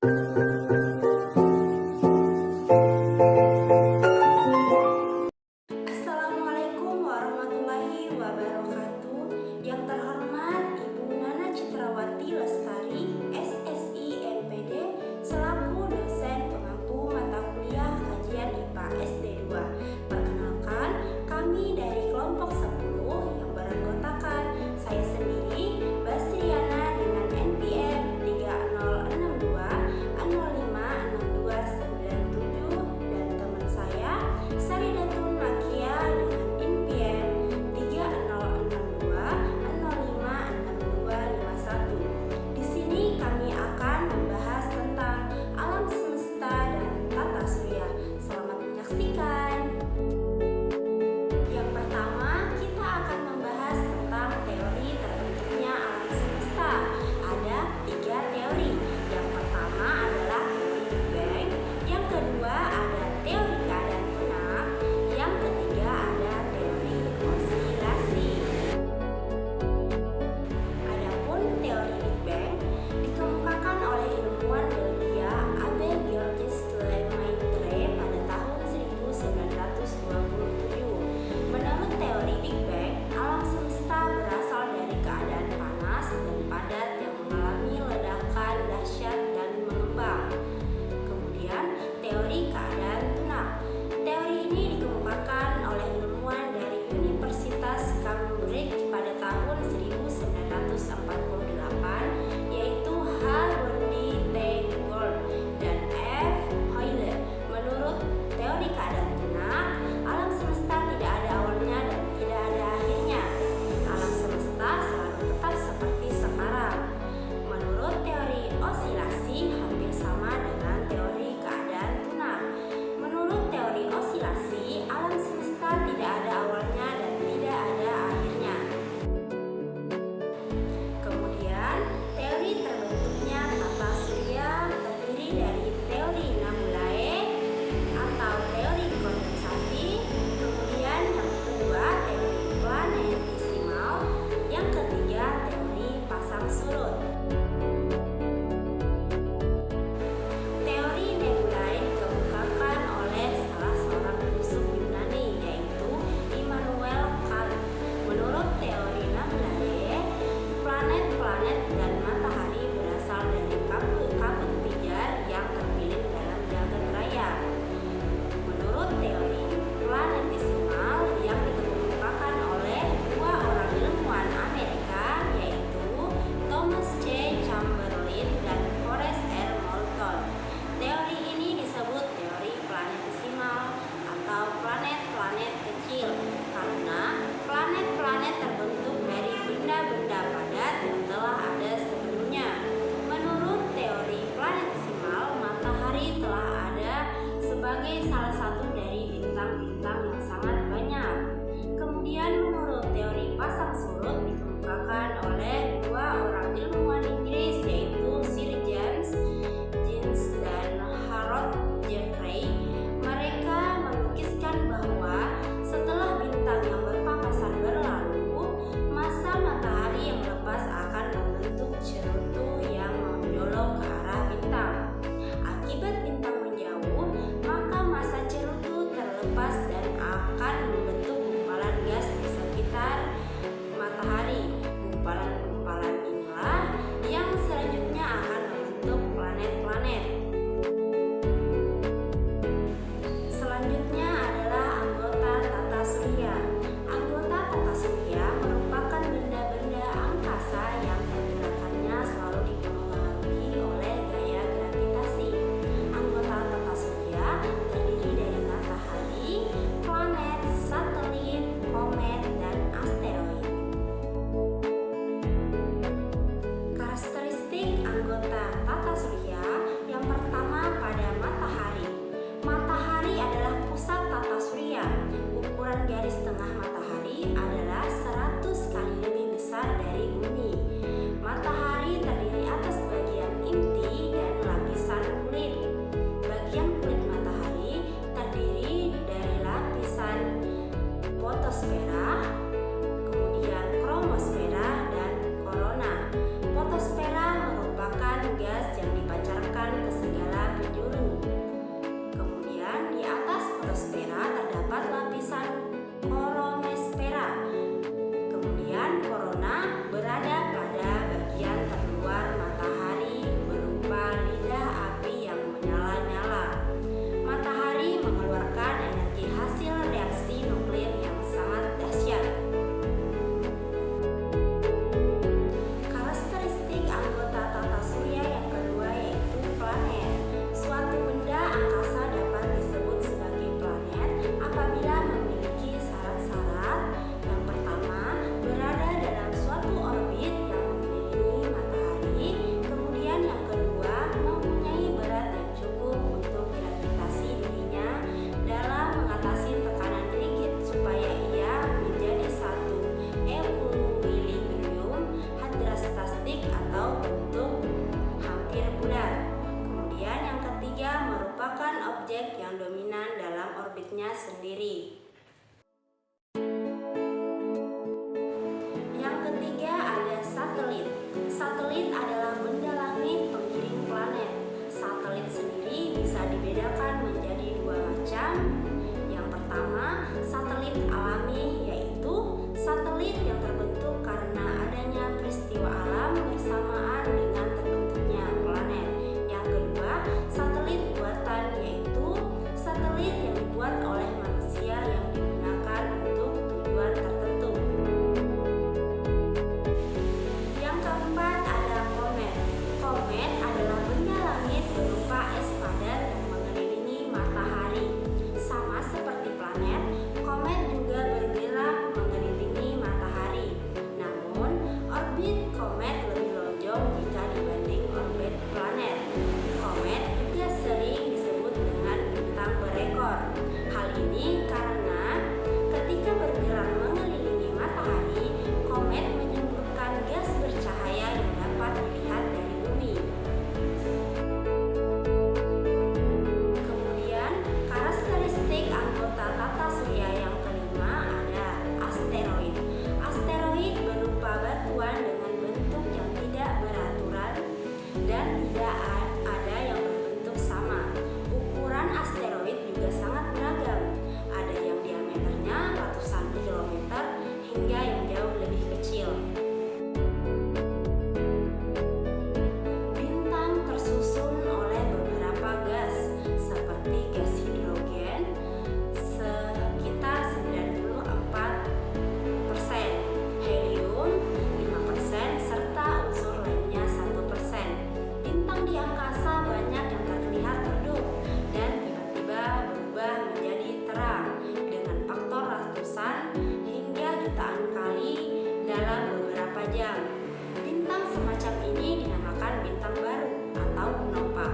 Assalamualaikum warahmatullahi wabarakatuh. Yang terhormat Ibu Nana Citrawati Lestari, SSI MPD, selaku dosen pengampu mata kuliah kajian IPA SD2. Perkenalkan, kami dari kelompok 10 yang beranggotakan saya sendiri, Bastriana dengan NPM 3062 dirinya sendiri. Yang ketiga ada satelit. Satelit adalah benda langit pengiring planet. Satelit sendiri bisa dibedakan menjadi dua macam. Yang pertama, satelit alami, yaitu satelit yang terbentuk karena adanya peristiwa alam bersamaan dengan terbentuknya planet. Yang kedua, satelit buatan, yaitu satelit yang dibuat oleh manusia yang digunakan untuk tujuan tertentu. Yang keempat ada komet. Komet adalah benda langit berupa es padat yang mengelilingi matahari. Sama seperti planet, komet juga bergerak mengelilingi matahari. Namun, orbit komet lebih lonjong jika dibanding orbit planet. Komet juga sering disebut dengan bintang berekor. Hal ini karena ketika bergerak mengelilingi matahari, komet menyemburkan gas bercahaya yang dapat dilihat dari bumi. Kemudian, karakteristik anggota tata surya yang kelima ada asteroid. Asteroid berupa batuan dengan bentuk yang tidak beraturan dan tidak ada yang berbentuk sama. Ukuran asteroid juga sangat beragam. Ada yang diameternya ratusan kilometer hingga yang jauh lebih kecil. Bintang tersusun oleh beberapa gas seperti gas hidrogen sekitar 94%, helium 5%, serta unsur lainnya 1%. Bintang di angkasa banyak yang terlihat redup dan tiba-tiba berubah menjadi terang dengan faktor ratusan hingga jutaan kali dalam beberapa jam. Bintang semacam ini dinamakan bintang baru atau nova.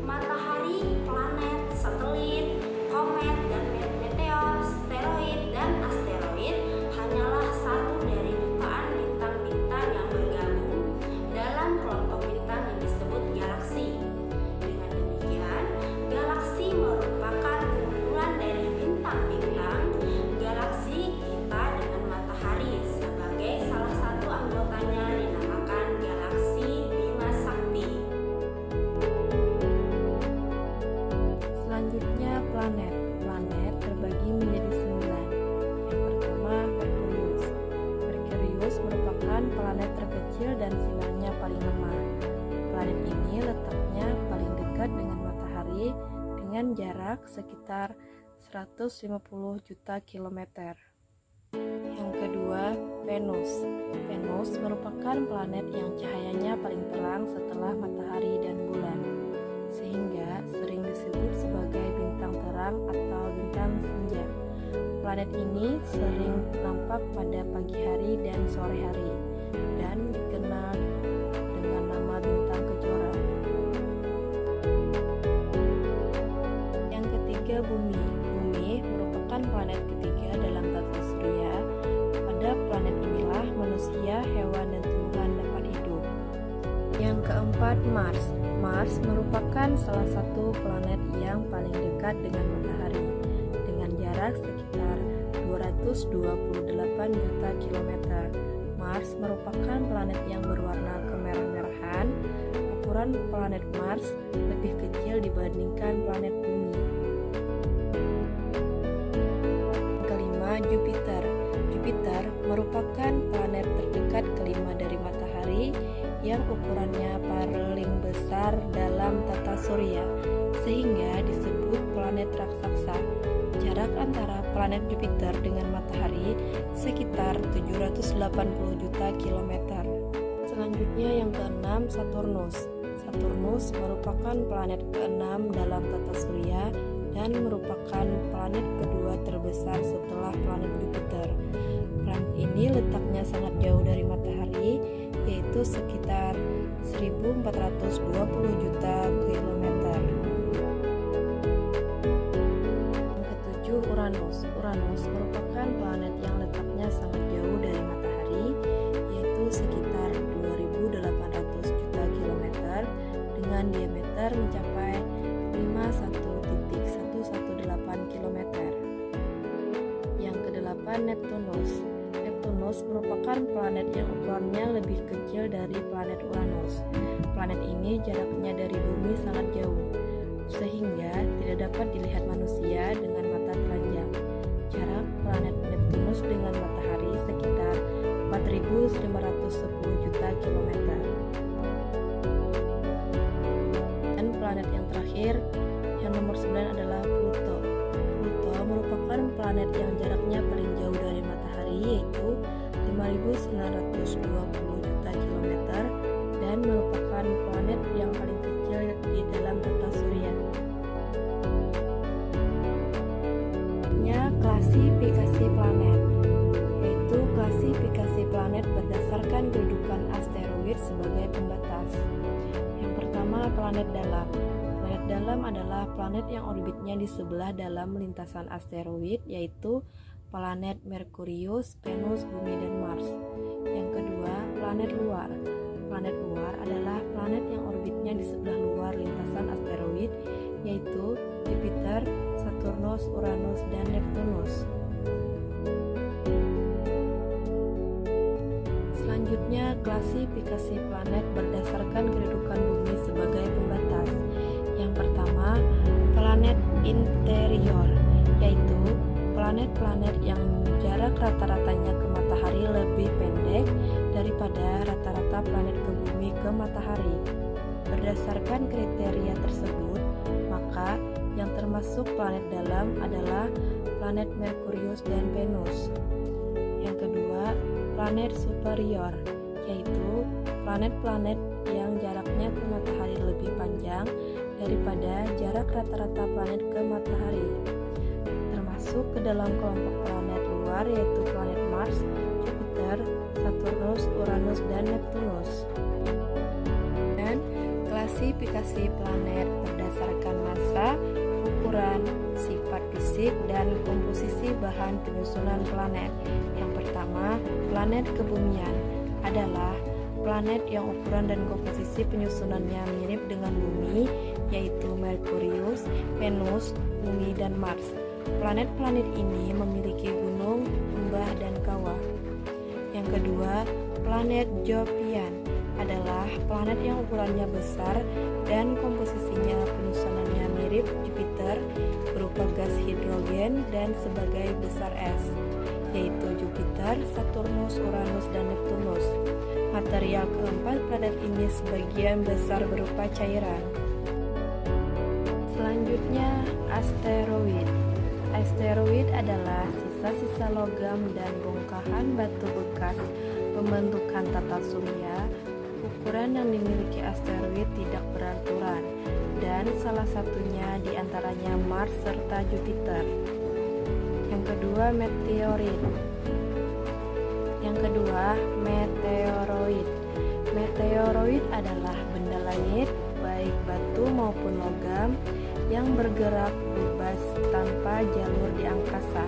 Matahari, planet, satelit, komet, dan meteor, steroid, dan asteroid hanyalah satu dari jutaan bintang-bintang yang bergabung dalam kelompok bintang yang disebut galaksi. Dengan demikian, galaksi merupakan kumpulan dari bintang-bintang. Galaksi kita dengan matahari sebagai salah satu anggotanya dinamakan galaksi Bima Sakti. Selanjutnya planet. Planet terbagi menjadi 9. Yang pertama Merkurius. Merkurius merupakan planet terkecil dan sinyalnya paling lemah. Planet ini letaknya paling dekat dengan matahari dengan jarak sekitar 150 juta kilometer. Yang kedua, Venus. Venus merupakan planet yang cahayanya paling terang setelah matahari dan bulan, sehingga sering disebut sebagai bintang terang atau bintang senja. Planet ini sering nampak pada pagi hari dan sore hari dan dikenal dengan nama bintang kejora. Yang ketiga, Bumi. Bumi merupakan planet ketiga dalam tata surya. Pada planet inilah manusia, hewan, dan tumbuhan dapat hidup. Yang keempat, Mars. Mars merupakan salah satu planet yang paling dekat dengan matahari dengan jarak sekitar 228 juta kilometer. Mars merupakan planet yang berwarna kemerah-merahan. Ukuran planet Mars lebih kecil dibandingkan planet Bumi. Yang kelima, Jupiter. Jupiter merupakan planet terdekat kelima dari matahari yang ukurannya paling besar dalam tata surya, sehingga disebut planet raksasa. Jarak antara planet Jupiter dengan matahari sekitar 780 juta kilometer. Selanjutnya yang keenam, Saturnus. Saturnus merupakan planet keenam dalam tata surya dan merupakan planet kedua terbesar setelah planet Jupiter. Planet ini letaknya sangat jauh dari matahari, yaitu sekitar 1420 juta kilometer. Yang ketujuh, Uranus. Uranus merupakan planet yang letaknya sangat jauh dari matahari, yaitu sekitar 2800 juta kilometer dengan diameter mencapai 51,118 km. adalah Neptunus. Neptunus merupakan planet yang ukurannya lebih kecil dari planet Uranus. Planet ini jaraknya dari bumi sangat jauh, sehingga tidak dapat dilihat manusia dengan mata telanjang. Jarak planet Neptunus dengan matahari sekitar 4.510 juta kilometer. Dan planet yang terakhir, yang nomor 9 adalah Pluto. Pluto merupakan planet yang jaraknya paling jauh dari matahari, yaitu 5.920 juta kilometer, dan merupakan planet yang paling kecil di dalam tata surya. Klasifikasi planet, yaitu klasifikasi planet berdasarkan kedudukan asteroid sebagai pembatas. Yang pertama, planet dalam. Planet dalam adalah planet yang orbitnya di sebelah dalam lintasan asteroid, yaitu planet Merkurius, Venus, Bumi, dan Mars. Yang kedua, planet luar. Planet luar adalah planet yang orbitnya di sebelah luar lintasan asteroid, yaitu Jupiter, Saturnus, Uranus, dan Neptunus. Selanjutnya, klasifikasi planet berdasarkan kedudukan bumi sebagai pembatas. Yang pertama, planet interior, yaitu planet-planet yang jarak rata-ratanya ke matahari lebih pendek daripada rata-rata planet ke bumi ke matahari. Berdasarkan kriteria tersebut, maka yang termasuk planet dalam adalah planet Merkurius dan Venus. Yang kedua, planet superior, yaitu planet-planet yang jaraknya ke matahari lebih panjang daripada jarak rata-rata planet ke matahari. Termasuk ke dalam kelompok planet luar, yaitu planet Mars, Jupiter, Saturnus, Uranus, dan Neptunus. Dan klasifikasi planet berdasarkan massa, ukuran, sifat fisik, dan komposisi bahan penyusunan planet. Yang pertama, planet kebumian adalah planet yang ukuran dan komposisi penyusunannya mirip dengan bumi, yaitu Merkurius, Venus, Bumi, dan Mars. Planet-planet ini memiliki gunung, lembah, dan kawah. Yang kedua, planet Jovian adalah planet yang ukurannya besar dan komposisinya penyusunannya mirip Jupiter berupa gas hidrogen dan sebagai besar es, yaitu Jupiter, Saturnus, Uranus, dan Neptunus. Material keempat planet ini sebagian besar berupa cairan. Selanjutnya, asteroid. Asteroid adalah sisa-sisa logam dan bongkahan batu bekas pembentukan tata surya. Ukuran yang dimiliki asteroid tidak beraturan, dan salah satunya diantaranya Mars serta Jupiter. Yang kedua, meteorit. Yang kedua, meteoroid. Meteoroid adalah benda langit, baik batu maupun logam, yang bergerak bebas tanpa jalur di angkasa.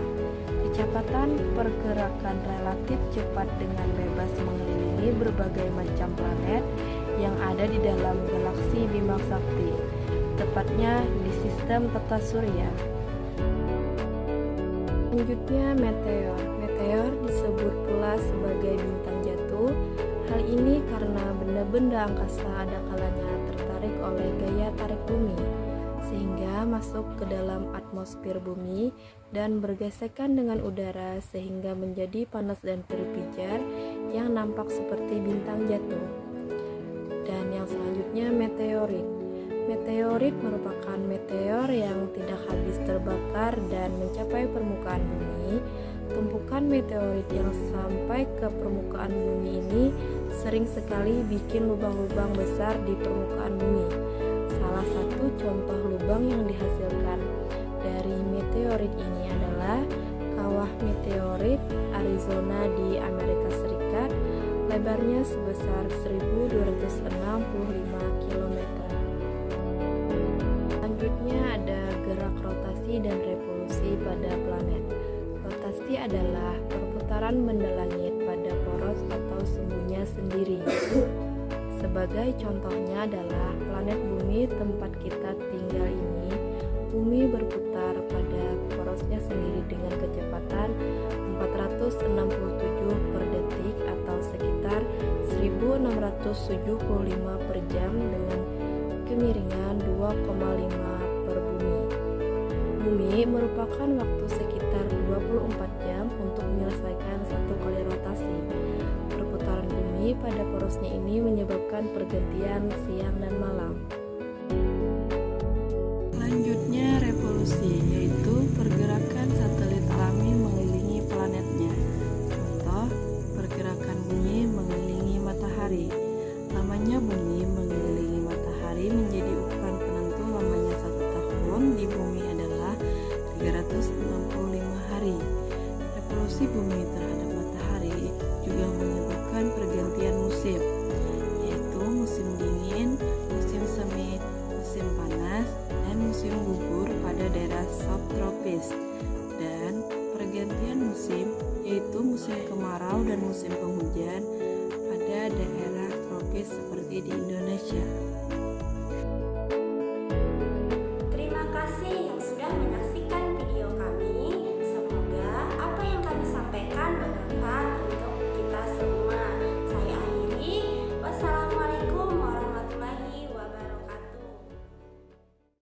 Kecepatan pergerakan relatif cepat dengan bebas mengelilingi berbagai macam planet yang ada di dalam galaksi Bima Sakti, tepatnya di sistem tata surya. Selanjutnya, meteor. Meteor disebut pula sebagai bintang jatuh. Hal ini karena benda-benda angkasa ada kalanya tertarik oleh gaya tarik bumi, sehingga masuk ke dalam atmosfer bumi dan bergesekan dengan udara sehingga menjadi panas dan berpijar yang nampak seperti bintang jatuh. Dan yang selanjutnya, meteorit. Meteorit merupakan meteor yang tidak habis terbakar dan mencapai permukaan bumi. Tumpukan meteorit yang sampai ke permukaan bumi ini sering sekali bikin lubang-lubang besar di permukaan bumi. Salah satu contoh lubang yang dihasilkan dari meteorit ini adalah kawah meteorit Arizona di Amerika Serikat, lebarnya sebesar 1.265 km. Selanjutnya ada gerak rotasi dan revolusi pada planet. Rotasi adalah perputaran benda langit pada poros atau sumbunya sendiri. Sebagai contohnya adalah planet bumi tempat kita tinggal ini. Bumi berputar pada porosnya sendiri dengan kecepatan per detik atau sekitar 1675 per jam dengan kemiringan 2,5 per bumi. Bumi merupakan waktu sekitar 24 jam untuk menyelesaikan satu kali rotasi. Perputaran bumi pada porosnya ini menyebabkan pergantian siang dan malam. Selanjutnya revolusi, yaitu pergerakan satelit alami mengelilingi planetnya. Contoh, pergerakan bumi mengelilingi matahari. Lamanya bumi mengelilingi matahari menjadi ukuran penentu lamanya 1 tahun di bumi adalah 365 hari. Revolusi bumi terhadap matahari juga menyebabkan pergantian musim, yaitu musim dingin, musim semi, musim panas, dan musim gugur pada daerah subtropis, dan pergantian musim, yaitu musim kemarau dan musim penghujan pada daerah tropis seperti di Indonesia.